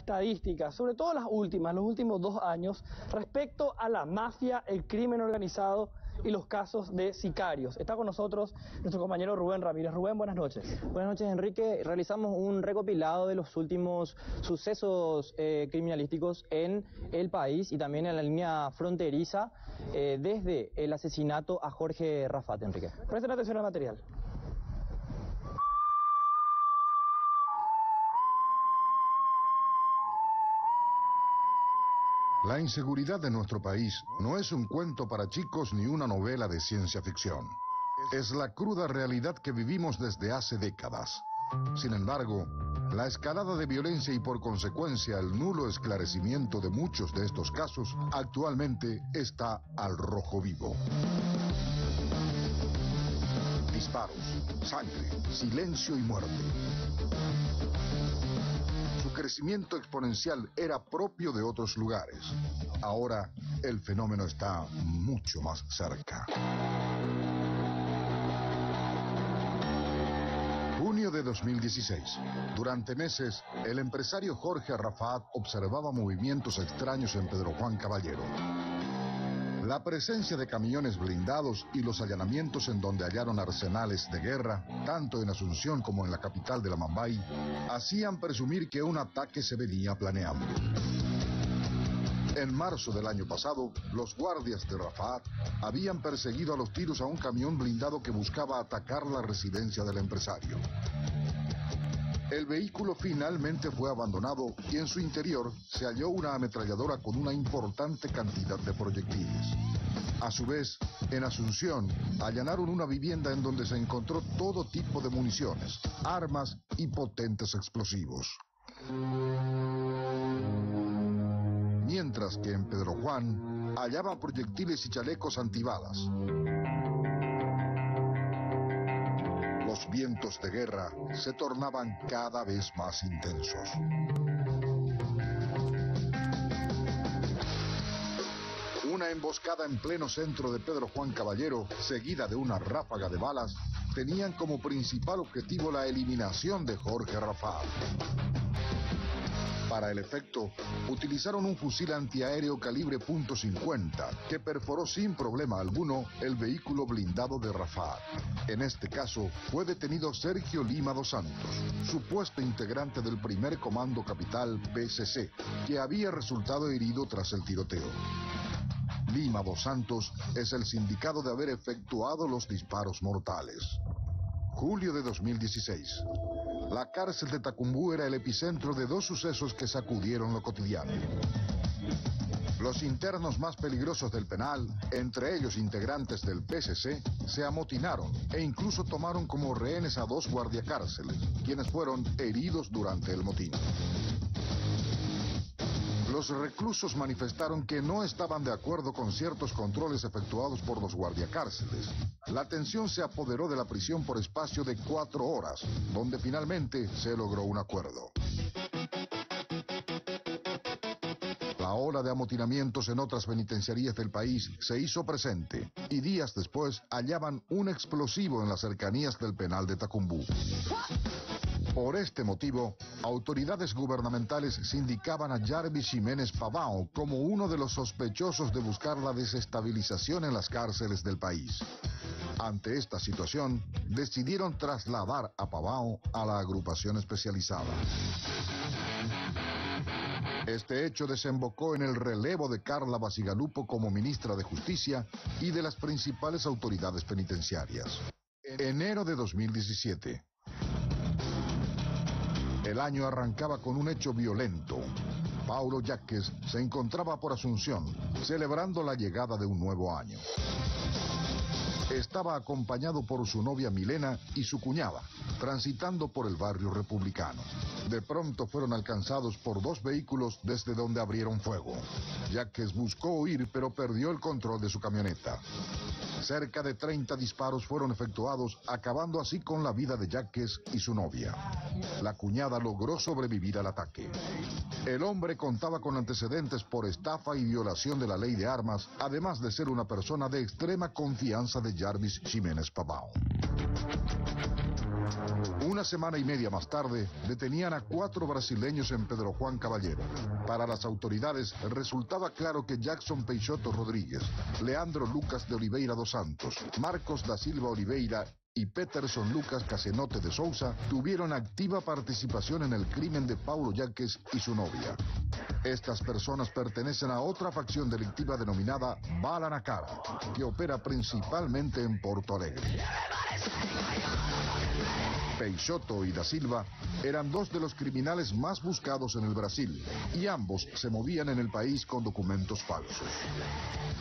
estadísticas, sobre todo las últimas, los últimos 2 años, respecto a la mafia, el crimen organizado y los casos de sicarios. Está con nosotros nuestro compañero Rubén Ramírez. Rubén, buenas noches. Buenas noches, Enrique. Realizamos un recopilado de los últimos sucesos criminalísticos en el país y también en la línea fronteriza, desde el asesinato a Jorge Rafat, Enrique. Presten atención al material. La inseguridad de nuestro país no es un cuento para chicos ni una novela de ciencia ficción. Es la cruda realidad que vivimos desde hace décadas. Sin embargo, la escalada de violencia y por consecuencia el nulo esclarecimiento de muchos de estos casos actualmente está al rojo vivo. Disparos, sangre, silencio y muerte. Su crecimiento exponencial era propio de otros lugares. Ahora, el fenómeno está mucho más cerca. Junio de 2016. Durante meses, el empresario Jorge Rafat observaba movimientos extraños en Pedro Juan Caballero. La presencia de camiones blindados y los allanamientos en donde hallaron arsenales de guerra, tanto en Asunción como en la capital de la Mambay, hacían presumir que un ataque se venía planeando. En marzo del año pasado, los guardias de Rafat habían perseguido a los tiros a un camión blindado que buscaba atacar la residencia del empresario. El vehículo finalmente fue abandonado y en su interior se halló una ametralladora con una importante cantidad de proyectiles. A su vez, en Asunción, allanaron una vivienda en donde se encontró todo tipo de municiones, armas y potentes explosivos. Mientras que en Pedro Juan hallaban proyectiles y chalecos antibalas. Los vientos de guerra se tornaban cada vez más intensos. Una emboscada en pleno centro de Pedro Juan Caballero, seguida de una ráfaga de balas, tenían como principal objetivo la eliminación de Jorge Rafat. Para el efecto, utilizaron un fusil antiaéreo calibre .50 que perforó sin problema alguno el vehículo blindado de Rafat. En este caso, fue detenido Sergio Lima dos Santos, supuesto integrante del primer comando capital PSC, que había resultado herido tras el tiroteo. Lima dos Santos es el sindicado de haber efectuado los disparos mortales. Julio de 2016. La cárcel de Tacumbú era el epicentro de dos sucesos que sacudieron lo cotidiano. Los internos más peligrosos del penal, entre ellos integrantes del PSC, se amotinaron e incluso tomaron como rehenes a 2 guardiacárceles, quienes fueron heridos durante el motín. Los reclusos manifestaron que no estaban de acuerdo con ciertos controles efectuados por los guardiacárceles. La tensión se apoderó de la prisión por espacio de 4 horas, donde finalmente se logró un acuerdo. La ola de amotinamientos en otras penitenciarías del país se hizo presente y días después hallaban un explosivo en las cercanías del penal de Tacumbú. Por este motivo, autoridades gubernamentales sindicaban a Jarvis Jiménez Pavão como uno de los sospechosos de buscar la desestabilización en las cárceles del país. Ante esta situación, decidieron trasladar a Pavão a la agrupación especializada. Este hecho desembocó en el relevo de Carla Basigalupo como ministra de Justicia y de las principales autoridades penitenciarias. Enero de 2017. El año arrancaba con un hecho violento. Paulo Yaques se encontraba por Asunción, celebrando la llegada de un nuevo año. Estaba acompañado por su novia Milena y su cuñada, transitando por el barrio republicano. De pronto fueron alcanzados por 2 vehículos desde donde abrieron fuego. Yaques buscó huir, pero perdió el control de su camioneta. Cerca de 30 disparos fueron efectuados, acabando así con la vida de Yaques y su novia. La cuñada logró sobrevivir al ataque. El hombre contaba con antecedentes por estafa y violación de la ley de armas, además de ser una persona de extrema confianza de Jarvis Jiménez Pavão. Una semana y media más tarde, detenían a 4 brasileños en Pedro Juan Caballero. Para las autoridades, resultaba claro que Jackson Peixoto Rodríguez, Leandro Lucas de Oliveira dos Santos, Marcos da Silva Oliveira y Peterson Lucas Casenote de Souza tuvieron activa participación en el crimen de Paulo Yaques y su novia. Estas personas pertenecen a otra facción delictiva denominada Bala na Cara, que opera principalmente en Porto Alegre. Peixoto y da Silva eran 2 de los criminales más buscados en el Brasil y ambos se movían en el país con documentos falsos.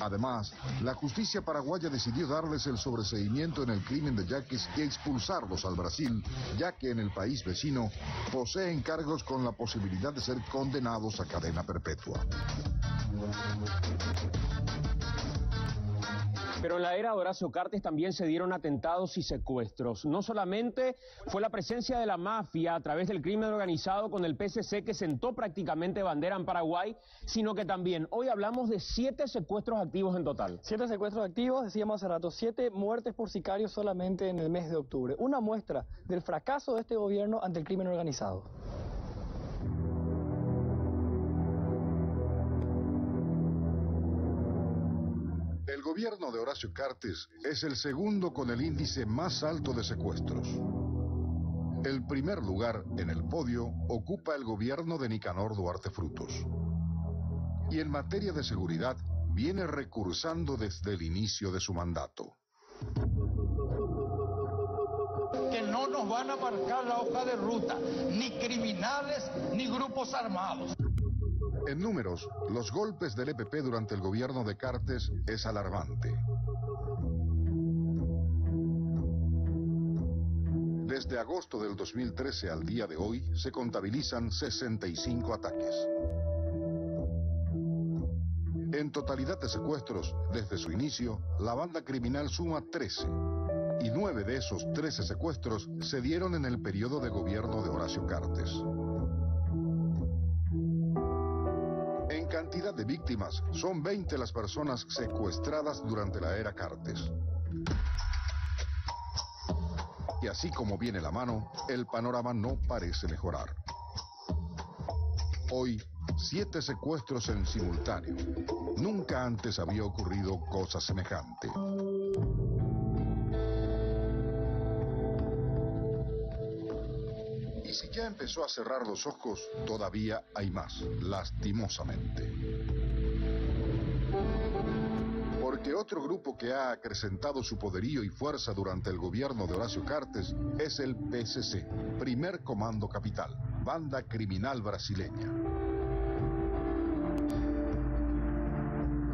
Además, la justicia paraguaya decidió darles el sobreseimiento en el crimen de Yaques y expulsarlos al Brasil, ya que en el país vecino poseen cargos con la posibilidad de ser condenados a cadena perpetua. Pero en la era de Horacio Cartes también se dieron atentados y secuestros. No solamente fue la presencia de la mafia a través del crimen organizado con el PSC que sentó prácticamente bandera en Paraguay, sino que también hoy hablamos de 7 secuestros activos en total. 7 secuestros activos, decíamos hace rato, 7 muertes por sicarios solamente en el mes de octubre. Una muestra del fracaso de este gobierno ante el crimen organizado. El gobierno de Horacio Cartes es el segundo con el índice más alto de secuestros. El primer lugar en el podio ocupa el gobierno de Nicanor Duarte Frutos. Y en materia de seguridad viene recursando desde el inicio de su mandato. Que no nos van a marcar la hoja de ruta, ni criminales ni grupos armados. En números, los golpes del EPP durante el gobierno de Cartes es alarmante. Desde agosto del 2013 al día de hoy, se contabilizan 65 ataques. En totalidad de secuestros, desde su inicio, la banda criminal suma 13. Y 9 de esos 13 secuestros se dieron en el periodo de gobierno de Horacio Cartes. En cantidad de víctimas, son 20 las personas secuestradas durante la era Cartes. Y así como viene la mano, el panorama no parece mejorar. Hoy, 7 secuestros en simultáneo. Nunca antes había ocurrido cosa semejante. Y si ya empezó a cerrar los ojos, todavía hay más, lastimosamente. Porque otro grupo que ha acrecentado su poderío y fuerza durante el gobierno de Horacio Cartes es el PSC, Primer Comando Capital, banda criminal brasileña.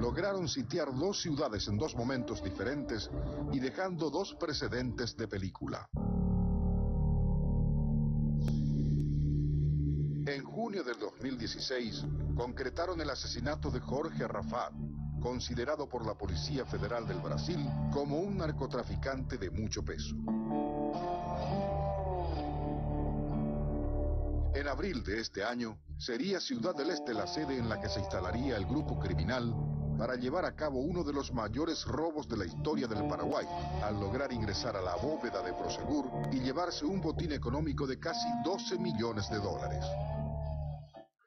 Lograron sitiar 2 ciudades en 2 momentos diferentes y dejando 2 precedentes de película. En junio del 2016, concretaron el asesinato de Jorge Arrafat, considerado por la Policía Federal del Brasil como un narcotraficante de mucho peso. En abril de este año, sería Ciudad del Este la sede en la que se instalaría el grupo criminal para llevar a cabo uno de los mayores robos de la historia del Paraguay, al lograr ingresar a la bóveda de Prosegur y llevarse un botín económico de casi 12 millones de dólares.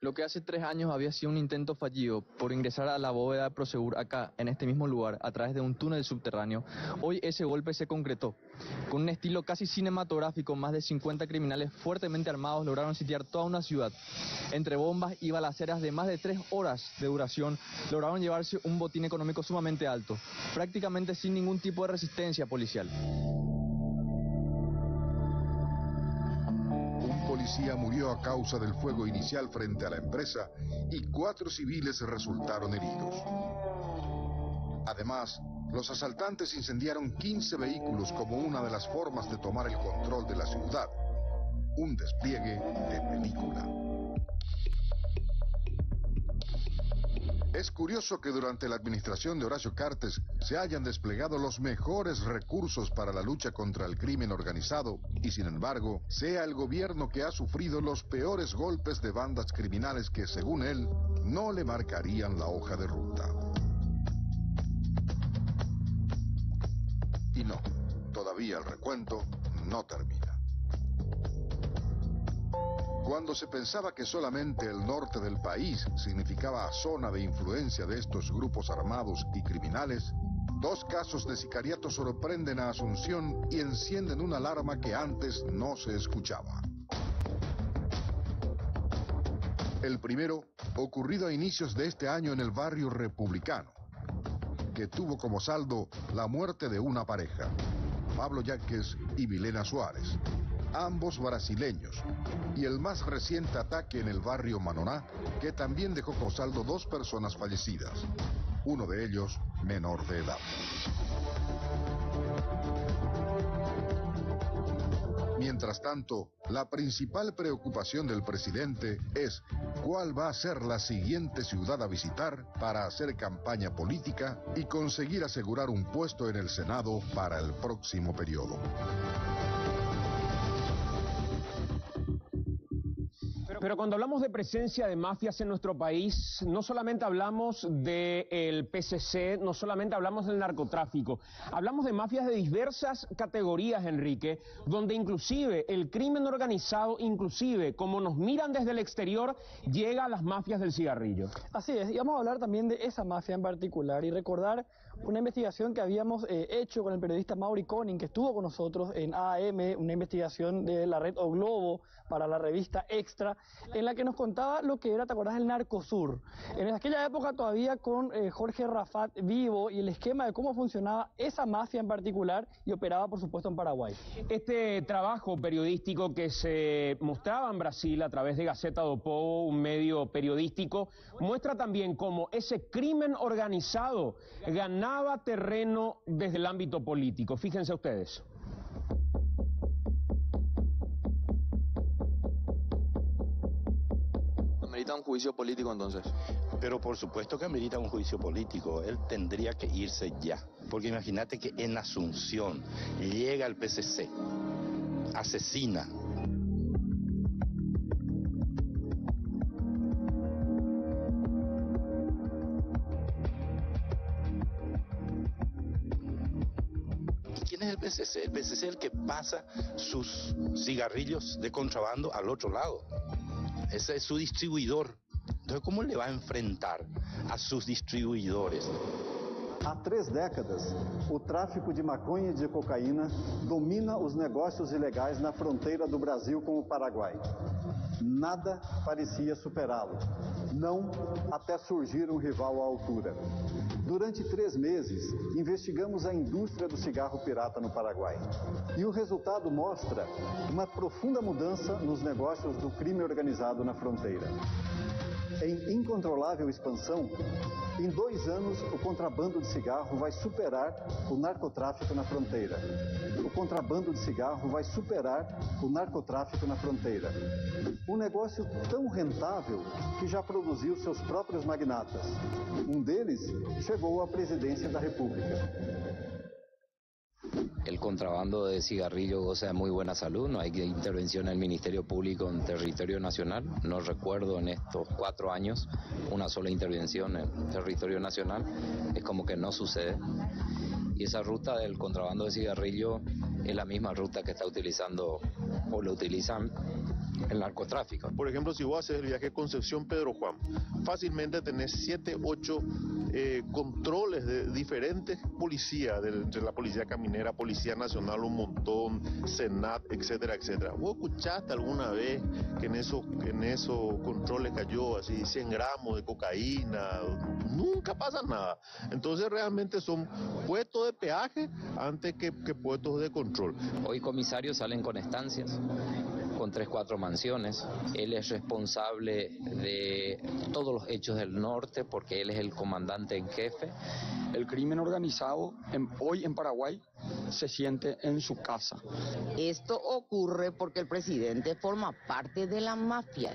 Lo que hace 3 años había sido un intento fallido por ingresar a la bóveda de Prosegur acá, en este mismo lugar, a través de un túnel subterráneo, hoy ese golpe se concretó. Con un estilo casi cinematográfico, más de 50 criminales fuertemente armados lograron sitiar toda una ciudad. Entre bombas y balaceras de más de 3 horas de duración, lograron llevarse un botín económico sumamente alto, prácticamente sin ningún tipo de resistencia policial. Policía murió a causa del fuego inicial frente a la empresa y 4 civiles resultaron heridos. Además, los asaltantes incendiaron 15 vehículos como una de las formas de tomar el control de la ciudad. Un despliegue de película. Es curioso que durante la administración de Horacio Cartes se hayan desplegado los mejores recursos para la lucha contra el crimen organizado y, sin embargo, sea el gobierno que ha sufrido los peores golpes de bandas criminales que, según él, no le marcarían la hoja de ruta. Y no, todavía el recuento no termina. Cuando se pensaba que solamente el norte del país significaba zona de influencia de estos grupos armados y criminales, dos casos de sicariato sorprenden a Asunción y encienden una alarma que antes no se escuchaba. El primero, ocurrido a inicios de este año en el barrio Republicano, que tuvo como saldo la muerte de una pareja, Pablo Yáquez y Milena Suárez, ambos brasileños, y el más reciente ataque en el barrio Manoná, que también dejó como saldo 2 personas fallecidas, uno de ellos menor de edad. Mientras tanto, la principal preocupación del presidente es cuál va a ser la siguiente ciudad a visitar para hacer campaña política y conseguir asegurar un puesto en el Senado para el próximo periodo. Pero cuando hablamos de presencia de mafias en nuestro país, no solamente hablamos del PCC, no solamente hablamos del narcotráfico, hablamos de mafias de diversas categorías, Enrique, donde inclusive el crimen organizado, inclusive como nos miran desde el exterior, llega a las mafias del cigarrillo. Así es, y vamos a hablar también de esa mafia en particular y recordar una investigación que habíamos hecho con el periodista Mauri Koning, que estuvo con nosotros en AM, una investigación de la red O Globo para la revista Extra, en la que nos contaba lo que era, ¿te acordás?, el Narcosur. En aquella época todavía con Jorge Rafat vivo y el esquema de cómo funcionaba esa mafia en particular y operaba, por supuesto, en Paraguay. Este trabajo periodístico que se mostraba en Brasil a través de Gaceta do Povo, un medio periodístico, muestra también cómo ese crimen organizado ganaba terreno desde el ámbito político. Fíjense ustedes. ¿Amerita un juicio político entonces? Pero por supuesto que amerita un juicio político. Él tendría que irse ya. Porque imagínate que en Asunción llega el PCC, asesina. ¿Quién es el PCC? El PCC es el que pasa sus cigarrillos de contrabando al otro lado. Ese es su distribuidor. Entonces, ¿cómo le va a enfrentar a sus distribuidores? Há 3 décadas, o tráfico de maconha e de cocaína domina os negócios ilegais na fronteira do Brasil com o Paraguai. Nada parecia superá-lo, não até surgir um rival à altura. Durante 3 meses, investigamos a indústria do cigarro pirata no Paraguai. E o resultado mostra uma profunda mudança nos negócios do crime organizado na fronteira. Em incontrolável expansão, em 2 anos o contrabando de cigarro vai superar o narcotráfico na fronteira. O contrabando de cigarro vai superar o narcotráfico na fronteira. Um negócio tão rentável que já produziu seus próprios magnatas. Um deles chegou à presidência da República. El contrabando de cigarrillo goza de muy buena salud, no hay intervención del Ministerio Público en territorio nacional. No recuerdo en estos 4 años una sola intervención en territorio nacional, es como que no sucede. Y esa ruta del contrabando de cigarrillo es la misma ruta que está utilizando o lo utilizan el narcotráfico. Por ejemplo, si vos haces el viaje Concepción-Pedro Juan, fácilmente tenés 7, 8 controles de diferentes policías, entre la policía caminera, policía nacional, un montón, Senat, etcétera, etcétera. ¿Vos escuchaste alguna vez que en esos controles cayó así 100 gramos de cocaína? Nunca pasa nada. Entonces realmente son puestos de peaje antes que puestos de control. Hoy comisarios salen con estancias, con 3, 4 mansiones. Él es responsable de todos los hechos del norte porque él es el comandante en jefe. El crimen organizado hoy en Paraguay se siente en su casa. Esto ocurre porque el presidente forma parte de la mafia.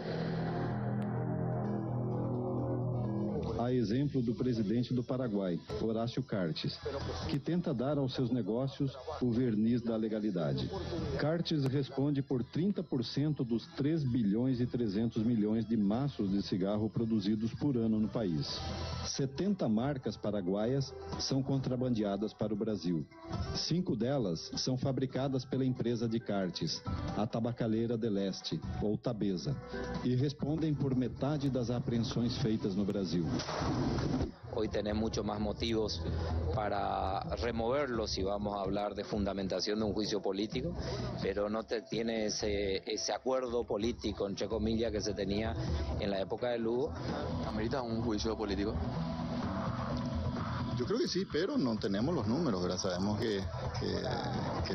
a exemplo do presidente do Paraguai, Horácio Cartes, que tenta dar aos seus negócios o verniz da legalidade. Cartes responde por 30% dos 3 bilhões e 300 milhões de maços de cigarro produzidos por ano no país. 70 marcas paraguaias são contrabandeadas para o Brasil. 5 delas são fabricadas pela empresa de Cartes, a Tabacaleira del Este, ou Tabesa, e respondem por metade das apreensões feitas no Brasil. Hoy tenés mucho más motivos para removerlo si vamos a hablar de fundamentación de un juicio político, pero no tiene ese acuerdo político, entre comillas, que se tenía en la época de Lugo. ¿Amerita un juicio político? Yo creo que sí, pero no tenemos los números, ¿verdad? Sabemos que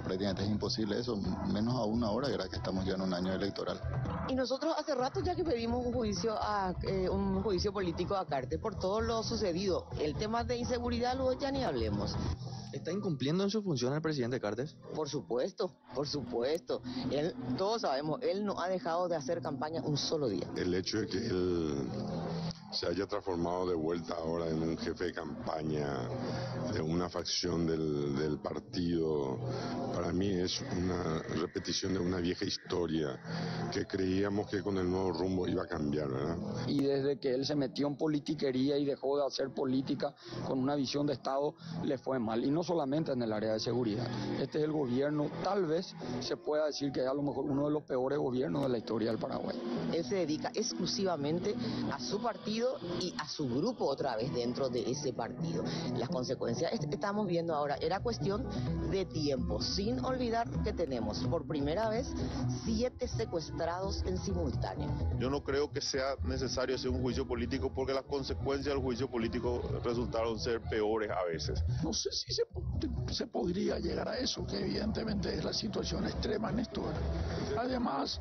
prácticamente es imposible eso, menos aún ahora, ¿verdad? Que estamos ya en un año electoral. Y nosotros hace rato ya que pedimos un juicio político a Cartes por todo lo sucedido. El tema de inseguridad luego ya ni hablemos. ¿Está incumpliendo en su función el presidente Cartes? Por supuesto, por supuesto. Todos sabemos, él no ha dejado de hacer campaña un solo día. El hecho de que él se haya transformado de vuelta ahora en un jefe de campaña de una facción del partido, para mí es una repetición de una vieja historia que creíamos que con el nuevo rumbo iba a cambiar, ¿verdad? Y desde que él se metió en politiquería y dejó de hacer política con una visión de Estado, le fue mal. Y no solamente en el área de seguridad. Este es el gobierno, tal vez se pueda decir que es a lo mejor uno de los peores gobiernos de la historia del Paraguay. Él se dedica exclusivamente a su partido y a su grupo otra vez dentro de ese partido. Las consecuencias estamos viendo ahora, era cuestión de tiempo, sin olvidar que tenemos por primera vez 7 secuestrados en simultáneo. Yo no creo que sea necesario hacer un juicio político porque las consecuencias del juicio político resultaron ser peores a veces. No sé si se podría llegar a eso, que evidentemente es la situación extrema en esto. Además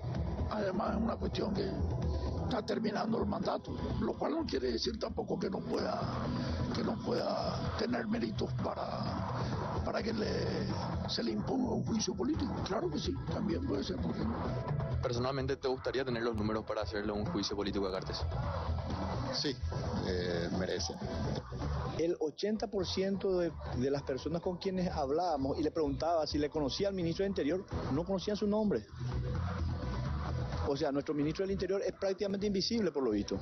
es una cuestión que está terminando el mandato, lo cual no quiere decir tampoco que no pueda tener méritos para que se le imponga un juicio político. Claro que sí, también puede ser. ¿Por qué no? ¿Personalmente te gustaría tener los números para hacerle un juicio político a Cartes? Sí, merece. El 80% de las personas con quienes hablábamos y le preguntaba si le conocía al ministro del Interior, no conocían su nombre. O sea, nuestro ministro del Interior es prácticamente invisible por lo visto.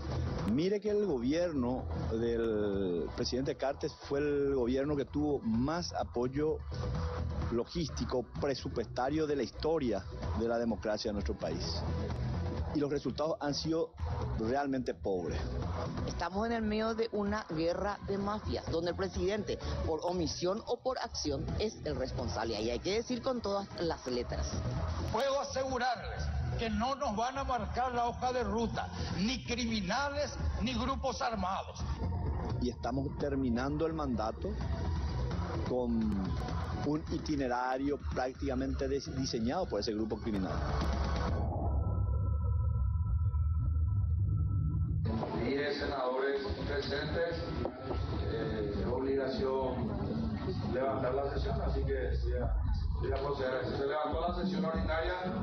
Mire que el gobierno del presidente Cartes fue el gobierno que tuvo más apoyo logístico, presupuestario de la historia de la democracia de nuestro país. Y los resultados han sido realmente pobres. Estamos en el medio de una guerra de mafias, donde el presidente, por omisión o por acción, es el responsable. Y hay que decir con todas las letras. Puedo asegurarles que no nos van a marcar la hoja de ruta, ni criminales ni grupos armados. Y estamos terminando el mandato con un itinerario prácticamente diseñado por ese grupo criminal. Senadores presentes, obligación levantar la sesión, así que voy a proceder. Se levantó la sesión ordinaria.